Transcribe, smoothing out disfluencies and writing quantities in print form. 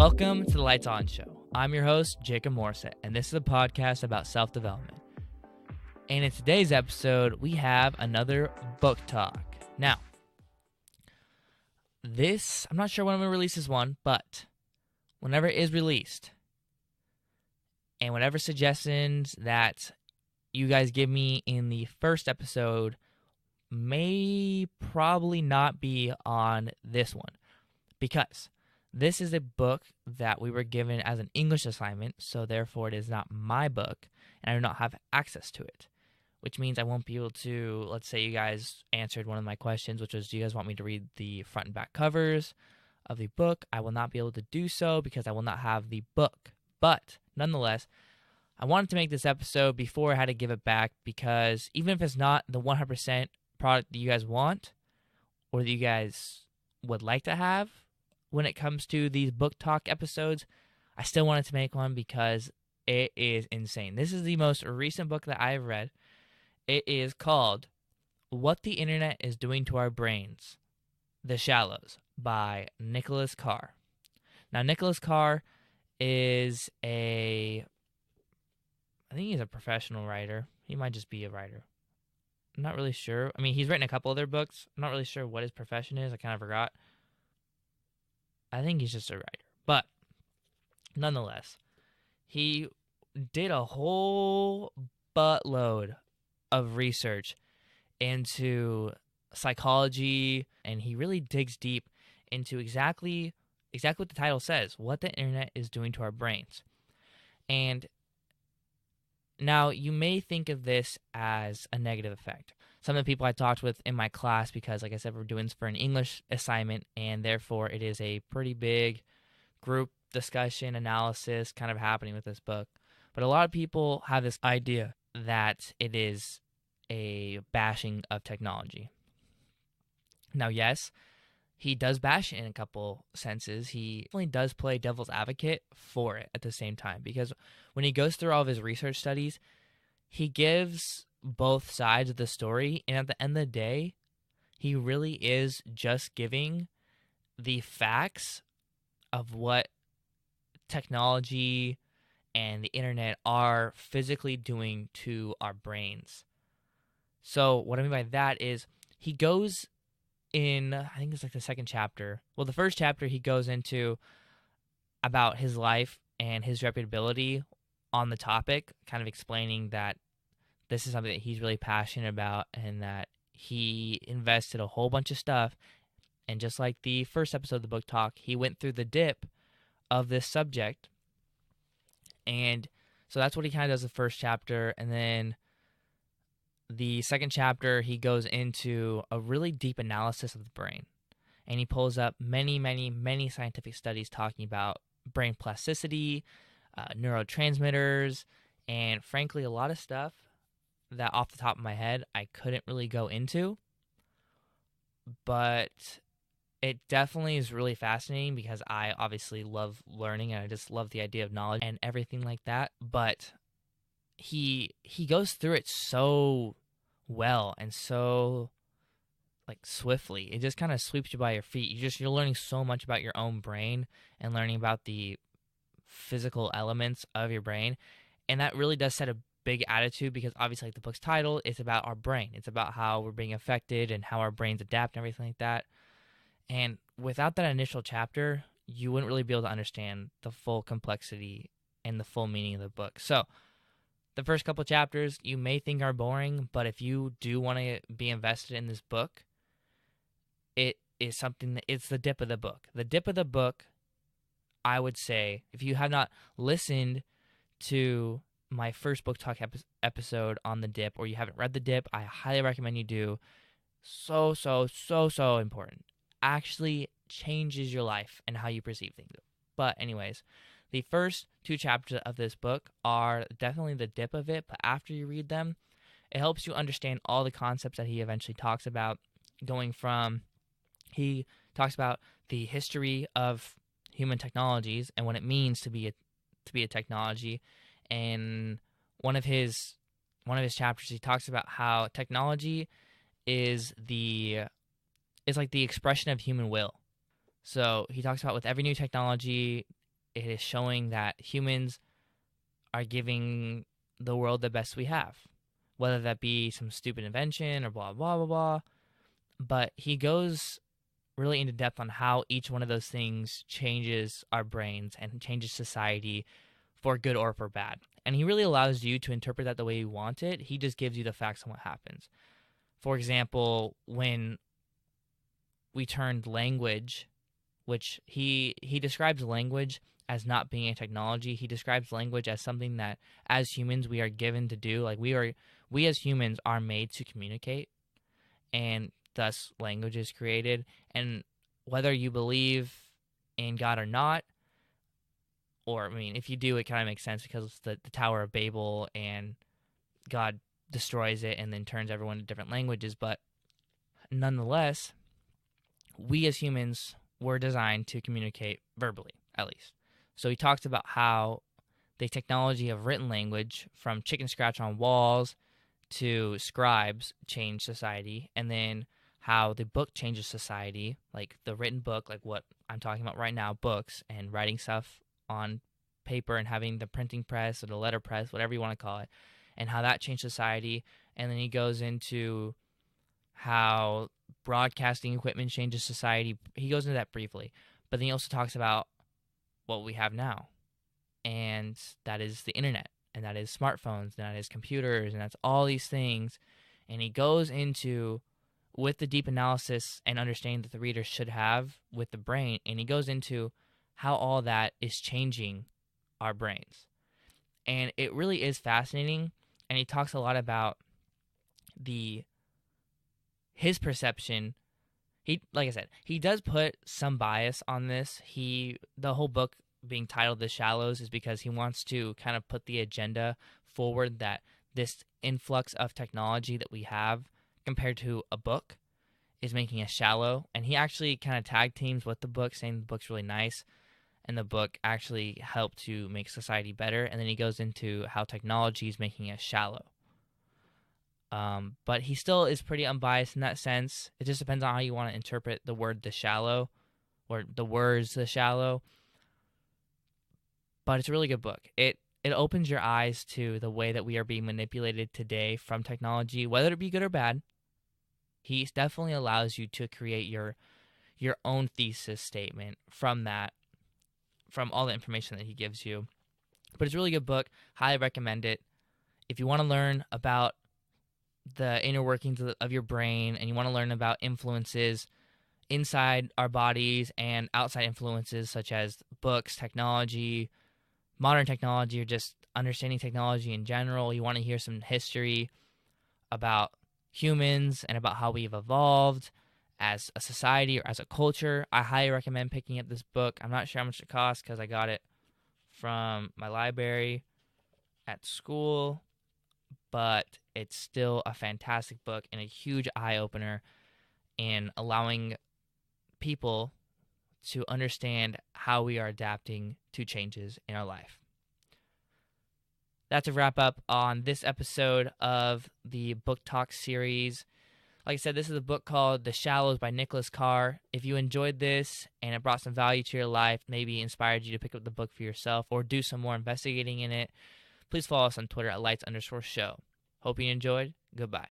Welcome to the Lights On Show. I'm your host, Jacob Morissette, and this is a podcast about self-development. And in today's episode, we have another book talk. Now, I'm not sure when I'm going to release this one, but whenever it is released, and whatever suggestions that you guys give me in the first episode may probably not be on this one, because this is a book that we were given as an English assignment, so therefore it is not my book, and I do not have access to it, which means I won't be able to, let's say you guys answered one of my questions, which was, do you guys want me to read the front and back covers of the book? I will not be able to do so because I will not have the book. But nonetheless, I wanted to make this episode before I had to give it back, because even if it's not the 100% product that you guys want or that you guys would like to have when it comes to these book talk episodes, I still wanted to make one because it is insane. This is the most recent book that I've read. It is called What the Internet is Doing to Our Brains, The Shallows by Nicholas Carr. Now, Nicholas Carr is I think he's a professional writer. He might just be a writer. I'm not really sure. I mean, he's written a couple other books. I'm not really sure what his profession is. I kind of forgot. I think he's just a writer. But nonetheless, he did a whole buttload of research into psychology, and he really digs deep into exactly what the title says, what the internet is doing to our brains. And now, you may think of this as a negative effect. Some of the people I talked with in my class, because, like I said, we're doing this for an English assignment, and therefore it is a pretty big group discussion, analysis kind of happening with this book. But a lot of people have this idea that it is a bashing of technology. Now, yes, he does bash it in a couple senses. He definitely does play devil's advocate for it at the same time, because when he goes through all of his research studies, he gives both sides of the story, and at the end of the day, he really is just giving the facts of what technology and the internet are physically doing to our brains. So what I mean by that is he goes in, I think it's like the second chapter. Well, the first chapter he goes into about his life and his reputability on the topic, kind of explaining that this is something that he's really passionate about and that he invested a whole bunch of stuff. And just like the first episode of the book talk, he went through the dip of this subject. And so that's what he kind of does the first chapter. And then the second chapter, he goes into a really deep analysis of the brain. And he pulls up many, many, many scientific studies talking about brain plasticity, neurotransmitters, and frankly, a lot of stuff that off the top of my head I couldn't really go into. But it definitely is really fascinating because I obviously love learning and I just love the idea of knowledge and everything like that. But he goes through it so well and so like swiftly. It just kind of sweeps you by your feet. You're learning so much about your own brain and learning about the physical elements of your brain. And that really does set a big attitude, because obviously, like the book's title, it's about our brain. It's about how we're being affected and how our brains adapt and everything like that. And without that initial chapter, you wouldn't really be able to understand the full complexity and the full meaning of the book. So the first couple chapters you may think are boring, but if you do want to be invested in this book, it is something that it's the dip of the book. The dip of the book, I would say, if you have not listened to my first book talk episode on the dip, or you haven't read the dip, I highly recommend you do. So important. Actually changes your life and how you perceive things. But anyways, the first two chapters of this book are definitely the dip of it, but after you read them, it helps you understand all the concepts that he eventually talks about, going from, he talks about the history of human technologies and what it means to be a technology. And one of his chapters, he talks about how technology is like the expression of human will. So he talks about with every new technology, it is showing that humans are giving the world the best we have, whether that be some stupid invention or blah, blah, blah, blah. But he goes really into depth on how each one of those things changes our brains and changes society for good or for bad. And he really allows you to interpret that the way you want it. He just gives you the facts on what happens. For example, when we turned language, which he describes language as not being a technology. He describes language as something that as humans we are given to do. Like we as humans are made to communicate, and thus language is created. And whether you believe in God or not, or I mean if you do, it kind of makes sense because it's the Tower of Babel and God destroys it and then turns everyone to different languages. But nonetheless, we as humans were designed to communicate verbally, at least. So he talks about how the technology of written language, from chicken scratch on walls to scribes, changed society, and then how the book changes society, like the written book, like what I'm talking about right now, books, and writing stuff on paper and having the printing press or the letter press, whatever you want to call it, and how that changed society. And then he goes into how broadcasting equipment changes society. He goes into that briefly. But then he also talks about what we have now. And that is the internet. And that is smartphones. And that is computers. And that's all these things. And he goes into, with the deep analysis and understanding that the reader should have with the brain, and he goes into how all that is changing our brains. And it really is fascinating. And he talks a lot about his perception. Like I said, he does put some bias on this. The whole book being titled The Shallows is because he wants to kind of put the agenda forward that this influx of technology that we have compared to a book is making us shallow. And he actually kind of tag teams with the book, saying the book's really nice and the book actually helped to make society better. And then he goes into how technology is making us shallow. But he still is pretty unbiased in that sense. It just depends on how you want to interpret the word "the shallow" or the words "the shallow." But it's a really good book. It opens your eyes to the way that we are being manipulated today from technology, whether it be good or bad. He definitely allows you to create your own thesis statement from all the information that he gives you. But it's a really good book. Highly recommend it. If you want to learn about the inner workings of your brain, and you want to learn about influences inside our bodies and outside influences such as books, technology, modern technology, or just understanding technology in general, you want to hear some history about humans and about how we've evolved as a society or as a culture, I highly recommend picking up this book. I'm not sure how much it costs because I got it from my library at school, but it's still a fantastic book and a huge eye-opener in allowing people to understand how we are adapting to changes in our life. That's a wrap up on this episode of the Book Talk series. Like I said, this is a book called The Shallows by Nicholas Carr. If you enjoyed this and it brought some value to your life, maybe inspired you to pick up the book for yourself or do some more investigating in it, please follow us on Twitter at @lights_show. Hope you enjoyed. Goodbye.